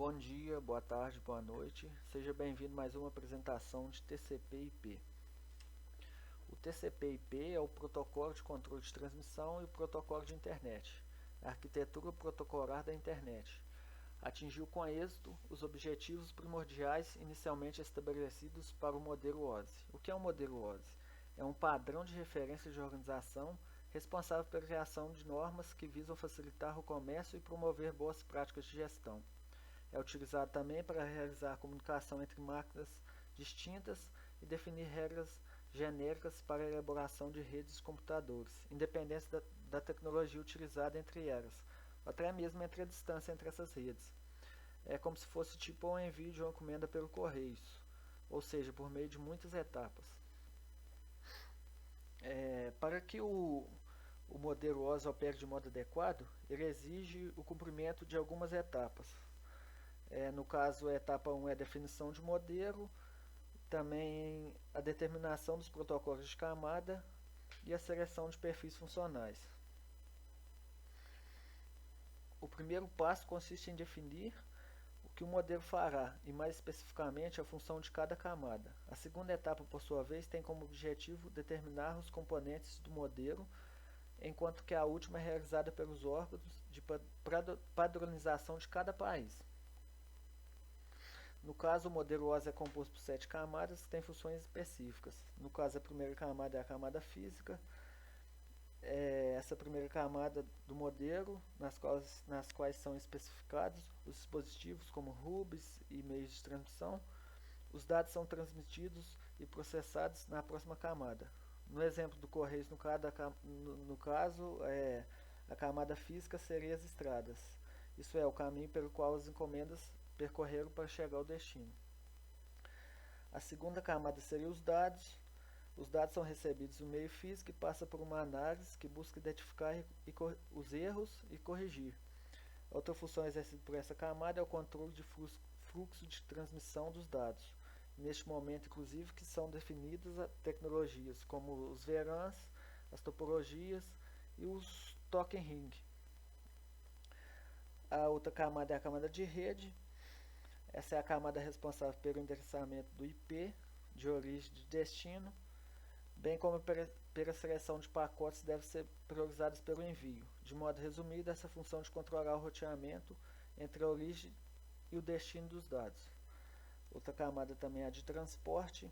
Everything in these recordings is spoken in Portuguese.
Bom dia, boa tarde, boa noite. Seja bem-vindo a mais uma apresentação de TCP/IP. O TCP/IP é o protocolo de controle de transmissão e o protocolo de internet, a arquitetura protocolar da internet. Atingiu com êxito os objetivos primordiais inicialmente estabelecidos para o modelo OSI. O que é o modelo OSI? É um padrão de referência de organização responsável pela criação de normas que visam facilitar o comércio e promover boas práticas de gestão. É utilizado também para realizar comunicação entre máquinas distintas e definir regras genéricas para a elaboração de redes de computadores, independente da tecnologia utilizada entre elas, ou até mesmo entre a distância entre essas redes. É como se fosse tipo um envio de uma encomenda pelo correio, ou seja, por meio de muitas etapas. Para que o modelo OSI opere de modo adequado, ele exige o cumprimento de algumas etapas. No caso, a etapa 1 é a definição de modelo, também a determinação dos protocolos de camada e a seleção de perfis funcionais. O primeiro passo consiste em definir o que o modelo fará e, mais especificamente, a função de cada camada. A segunda etapa, por sua vez, tem como objetivo determinar os componentes do modelo, enquanto que a última é realizada pelos órgãos de padronização de cada país. No caso, o modelo OSI é composto por 7 camadas que têm funções específicas. No caso, a primeira camada é a camada física. Essa primeira camada do modelo, nas quais são especificados os dispositivos como hubs e meios de transmissão. Os dados são transmitidos e processados na próxima camada. No exemplo do Correios, no caso, a camada física seria as estradas. Isso é, o caminho pelo qual as encomendas percorreram para chegar ao destino. A segunda camada seria os dados. Os dados são recebidos no meio físico e passa por uma análise que busca identificar os erros e corrigir. Outra função exercida por essa camada é o controle de fluxo de transmissão dos dados. Neste momento, inclusive, que são definidas tecnologias como os VLANs, as topologias e os token ring. A outra camada é a camada de rede. Essa é a camada responsável pelo endereçamento do IP, de origem e de destino, bem como pela seleção de pacotes que devem ser priorizados pelo envio. De modo resumido, essa função de controlar o roteamento entre a origem e o destino dos dados. Outra camada também é a de transporte.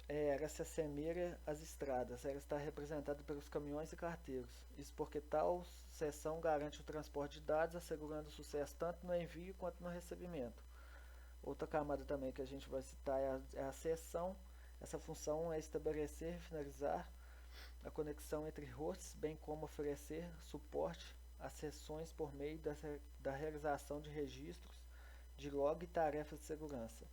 Ela se assemelha às estradas. Ela está representada pelos caminhões e carteiros. Isso porque tal seção garante o transporte de dados, assegurando o sucesso tanto no envio quanto no recebimento. Outra camada também que a gente vai citar é a seção. Essa função é estabelecer e finalizar a conexão entre hosts, bem como oferecer suporte às seções por meio da realização de registros de log e tarefas de segurança.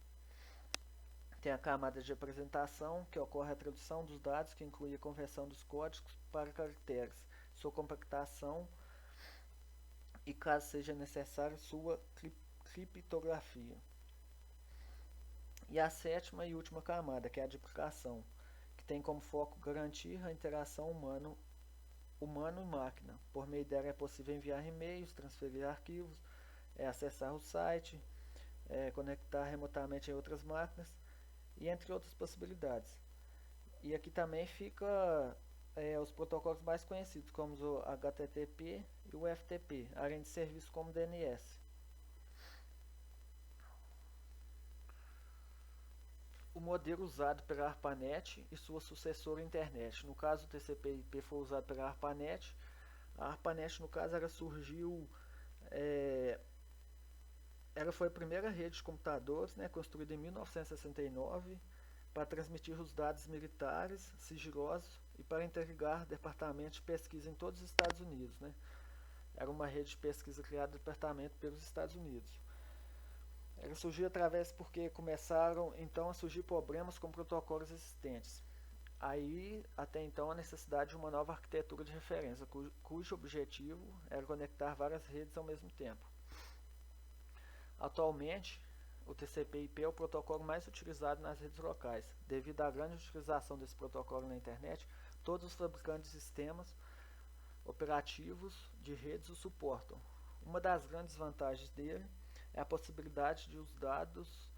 Tem a camada de apresentação, que ocorre a tradução dos dados, que inclui a conversão dos códigos para caracteres, sua compactação e, caso seja necessário, sua criptografia. E a sétima e última camada, que é a de aplicação, que tem como foco garantir a interação humano e máquina. Por meio dela é possível enviar e-mails, transferir arquivos, acessar o site, conectar remotamente em outras máquinas, e entre outras possibilidades. E aqui também fica os protocolos mais conhecidos, como o HTTP e o FTP, além de serviços como o DNS. O modelo usado pela ARPANET e sua sucessora Internet. No caso, o TCP/IP foi usado pela ARPANET. A ARPANET, no caso, ela surgiu... ela foi a primeira rede de computadores, construída em 1969, para transmitir os dados militares, sigilosos, e para interligar departamentos de pesquisa em todos os Estados Unidos. Era uma rede de pesquisa criada no departamento pelos Estados Unidos. Ela surgiu porque começaram então a surgir problemas com protocolos existentes. Aí, até então, a necessidade de uma nova arquitetura de referência, cujo objetivo era conectar várias redes ao mesmo tempo. Atualmente, o TCP/IP é o protocolo mais utilizado nas redes locais. Devido à grande utilização desse protocolo na internet, todos os fabricantes de sistemas operativos de redes o suportam. Uma das grandes vantagens dele é a possibilidade de os dados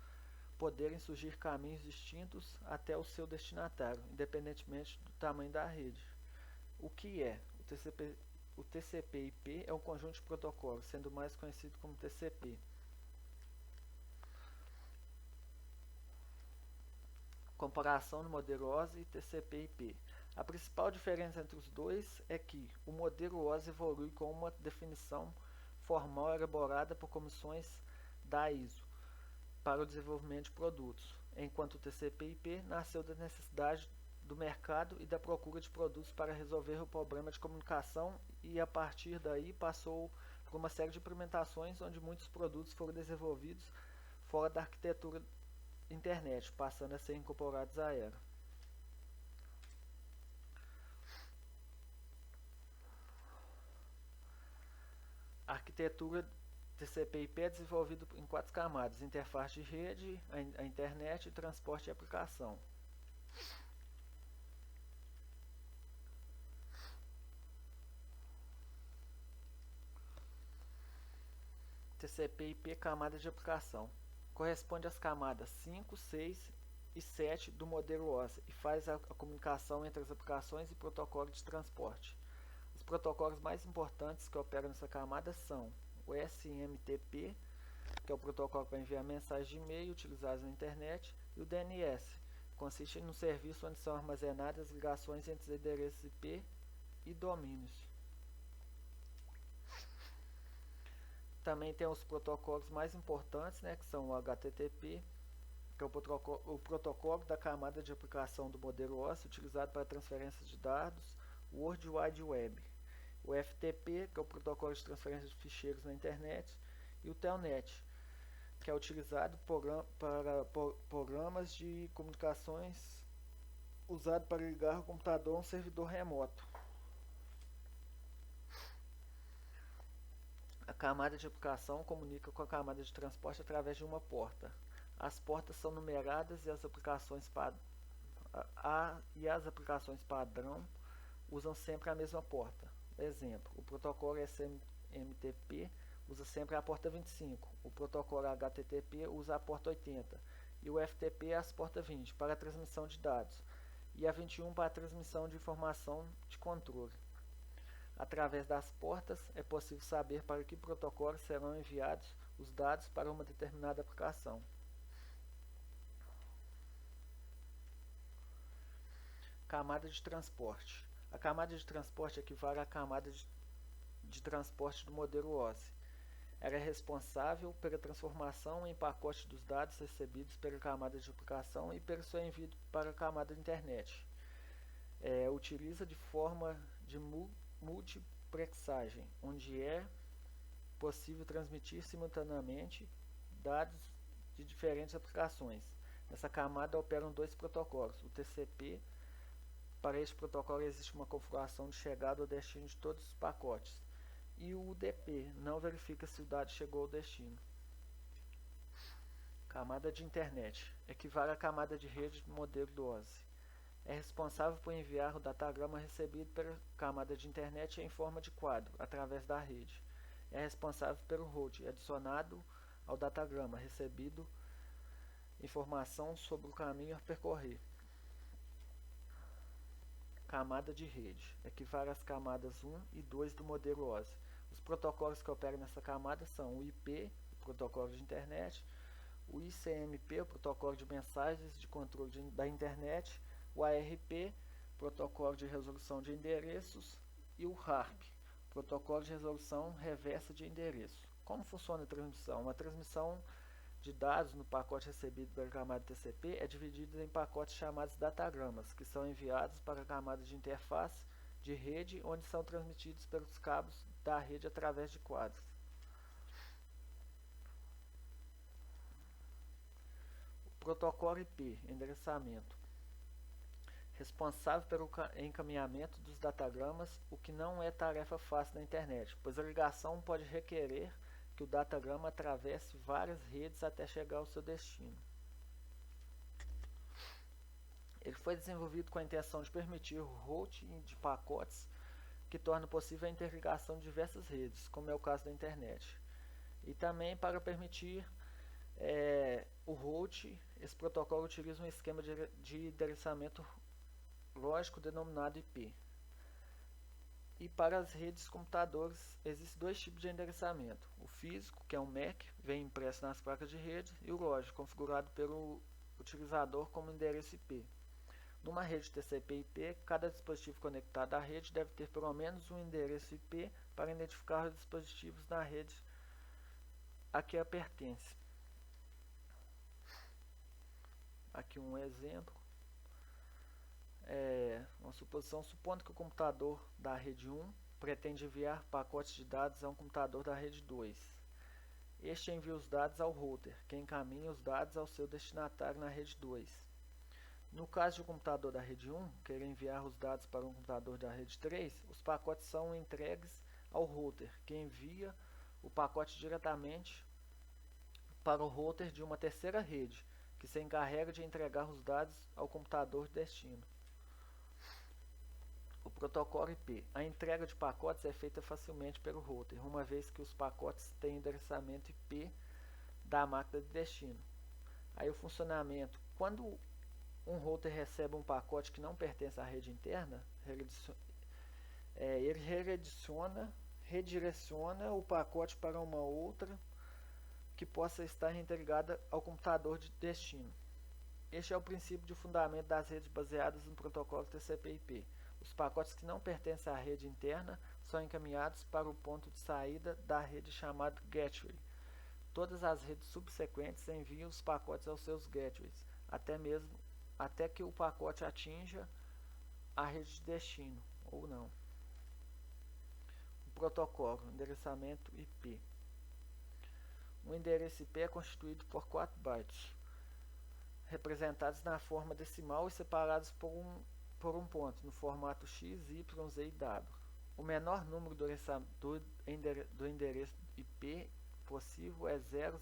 poderem surgir caminhos distintos até o seu destinatário, independentemente do tamanho da rede. O que é? O TCP/IP é um conjunto de protocolos, sendo mais conhecido como TCP. Comparação do modelo OSI e TCP/IP. A principal diferença entre os dois é que o modelo OSI evolui com uma definição formal elaborada por comissões da ISO para o desenvolvimento de produtos, enquanto o TCP/IP nasceu da necessidade do mercado e da procura de produtos para resolver o problema de comunicação e a partir daí passou por uma série de implementações onde muitos produtos foram desenvolvidos fora da arquitetura internet, passando a ser incorporados a ela. A arquitetura TCP/IP é desenvolvida em 4 camadas: interface de rede, a internet, transporte e aplicação. TCP/IP camada de aplicação. Corresponde às camadas 5, 6 e 7 do modelo OSI e faz a comunicação entre as aplicações e protocolos de transporte. Os protocolos mais importantes que operam nessa camada são o SMTP, que é o protocolo para enviar mensagens de e-mail utilizados na internet, e o DNS, que consiste em um serviço onde são armazenadas ligações entre os endereços IP e domínios. Também tem os protocolos mais importantes, que são o HTTP, que é o protocolo da camada de aplicação do modelo OSI utilizado para transferência de dados, o World Wide Web. O FTP, que é o protocolo de transferência de ficheiros na internet, e o Telnet, que é utilizado para programas de comunicações usado para ligar o computador a um servidor remoto. A camada de aplicação comunica com a camada de transporte através de uma porta. As portas são numeradas e as aplicações padrão usam sempre a mesma porta. Exemplo, o protocolo SMTP usa sempre a porta 25, o protocolo HTTP usa a porta 80 e o FTP as portas 20 para a transmissão de dados e a 21 para a transmissão de informação de controle. Através das portas é possível saber para que protocolo serão enviados os dados para uma determinada aplicação. Camada de transporte. A camada de transporte equivale à camada de transporte do modelo OSI. Ela é responsável pela transformação em pacote dos dados recebidos pela camada de aplicação e pelo seu envio para a camada de internet. Utiliza de forma de multiplexagem, onde é possível transmitir simultaneamente dados de diferentes aplicações. Nessa camada operam 2 protocolos, o TCP. Para este protocolo existe uma configuração de chegada ao destino de todos os pacotes. E o UDP não verifica se o dado chegou ao destino. Camada de internet. Equivale à camada de rede do modelo do OSI. É responsável por enviar o datagrama recebido pela camada de internet em forma de quadro, através da rede. É responsável pelo route adicionado ao datagrama recebido informação sobre o caminho a percorrer. Camada de rede. Equivale às camadas 1 e 2 do modelo OSI. Os protocolos que operam nessa camada são o IP, o protocolo de internet, o ICMP, o protocolo de mensagens de controle da internet, o ARP, protocolo de resolução de endereços, e o RARP, protocolo de resolução reversa de endereço. Como funciona a transmissão? Uma transmissão de dados no pacote recebido pela camada TCP é dividida em pacotes chamados datagramas, que são enviados para a camada de interface de rede, onde são transmitidos pelos cabos da rede através de quadros. O protocolo IP, endereçamento. Responsável pelo encaminhamento dos datagramas, o que não é tarefa fácil na internet, pois a ligação pode requerer que o datagrama atravesse várias redes até chegar ao seu destino. Ele foi desenvolvido com a intenção de permitir o routing de pacotes que torna possível a interligação de diversas redes, como é o caso da internet. E também para permitir o route, esse protocolo utiliza um esquema de endereçamento lógico denominado IP. E para as redes de computadores, existem dois tipos de endereçamento. O físico, que é um MAC, vem impresso nas placas de rede, e o lógico, configurado pelo utilizador como endereço IP. Numa rede TCP/IP, cada dispositivo conectado à rede deve ter pelo menos um endereço IP para identificar os dispositivos na rede a que pertence. Aqui um exemplo. Uma suposição, supondo que o computador da rede 1 pretende enviar pacotes de dados a um computador da rede 2. Este envia os dados ao router, que encaminha os dados ao seu destinatário na rede 2. No caso de um computador da rede 1 querer enviar os dados para um computador da rede 3, os pacotes são entregues ao router, que envia o pacote diretamente para o router de uma terceira rede, que se encarrega de entregar os dados ao computador de destino. O protocolo IP. A entrega de pacotes é feita facilmente pelo router, uma vez que os pacotes têm endereçamento IP da máquina de destino. Aí o funcionamento. Quando um router recebe um pacote que não pertence à rede interna, ele redireciona o pacote para uma outra que possa estar interligada ao computador de destino. Este é o princípio de fundamento das redes baseadas no protocolo TCP/IP. Os pacotes que não pertencem à rede interna são encaminhados para o ponto de saída da rede chamado gateway. Todas as redes subsequentes enviam os pacotes aos seus gateways, até que o pacote atinja a rede de destino, ou não. O protocolo, endereçamento IP. O endereço IP é constituído por 4 bytes, representados na forma decimal e separados por um ponto, no formato X, Y, Z e W. O menor número do endereço IP possível é 000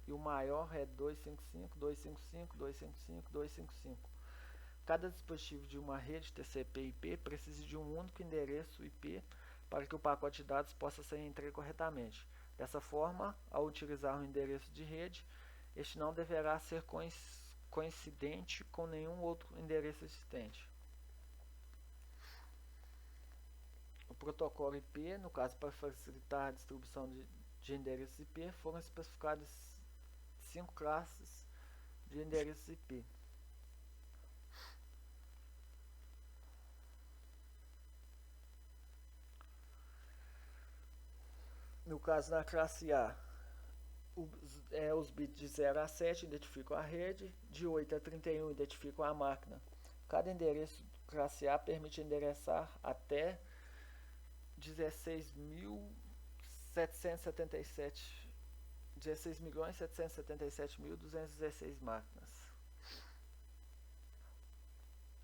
e o maior é 255.255.255.255. Cada dispositivo de uma rede TCP/IP precisa de um único endereço IP para que o pacote de dados possa ser entregue corretamente. Dessa forma, ao utilizar um endereço de rede, este não deverá ser coincidente com nenhum outro endereço existente. O protocolo IP, no caso para facilitar a distribuição de endereços IP, foram especificadas 5 classes de endereços IP. No caso da classe A, os bits de 0 a 7 identificam a rede, de 8 a 31 identificam a máquina. Cada endereço classe A permite endereçar até 16.777.216 máquinas.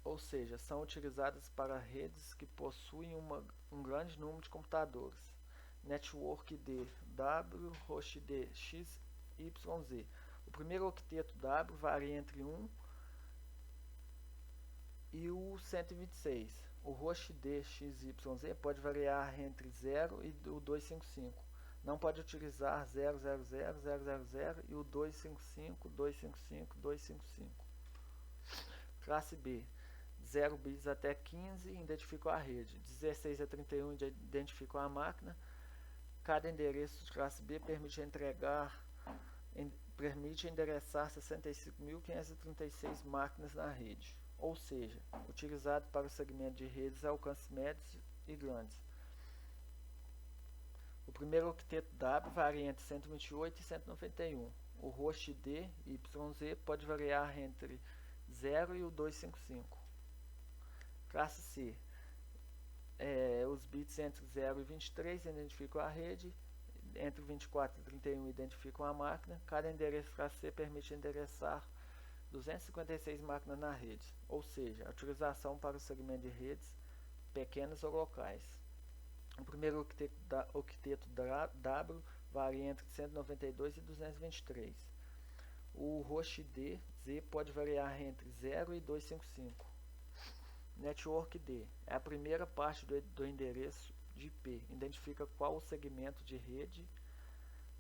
Ou seja, são utilizadas para redes que possuem um grande número de computadores. Network D, W, host D, X, Y, Z. O primeiro octeto W varia entre 1 e o 126. O host D, X, Y, Z pode variar entre 0 e o 255. Não pode utilizar 000, 000 e o 255, 255, 255. Classe B. 0 bits até 15 identificam a rede. 16 a 31 identificam a máquina. Cada endereço de classe B permite endereçar 65.536 máquinas na rede, ou seja, utilizado para o segmento de redes a alcances médios e grandes. O primeiro octeto W varia entre 128 e 191. O host D, YZ, pode variar entre 0 e o 255. Classe C. Os bits entre 0 e 23 identificam a rede, entre 24 e 31 identificam a máquina. Cada endereço classe C permite endereçar 256 máquinas na rede, ou seja, a utilização para o segmento de redes pequenas ou locais. O primeiro octeto W varia entre 192 e 223. O host D, Z, pode variar entre 0 e 255. Network D é a primeira parte do endereço de IP. Identifica qual o segmento de rede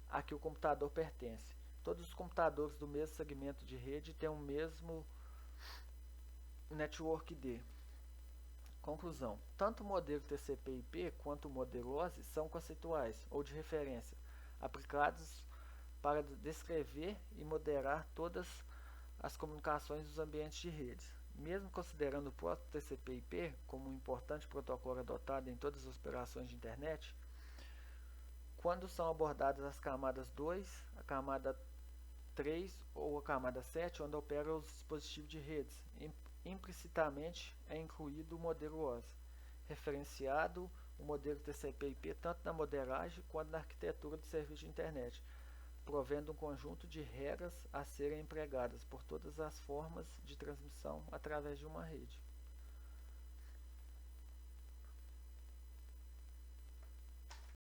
a que o computador pertence. Todos os computadores do mesmo segmento de rede têm o mesmo Network ID. Conclusão: tanto o modelo TCP/IP quanto o modelo OSI são conceituais ou de referência, aplicados para descrever e moderar todas as comunicações dos ambientes de redes. Mesmo considerando o próprio TCP/IP como um importante protocolo adotado em todas as operações de internet, quando são abordadas as camadas 2, a camada 3 ou a camada 7, onde operam os dispositivos de redes, implicitamente é incluído o modelo OSI, referenciado o modelo TCP/IP tanto na modelagem quanto na arquitetura do serviço de internet, provendo um conjunto de regras a serem empregadas por todas as formas de transmissão através de uma rede.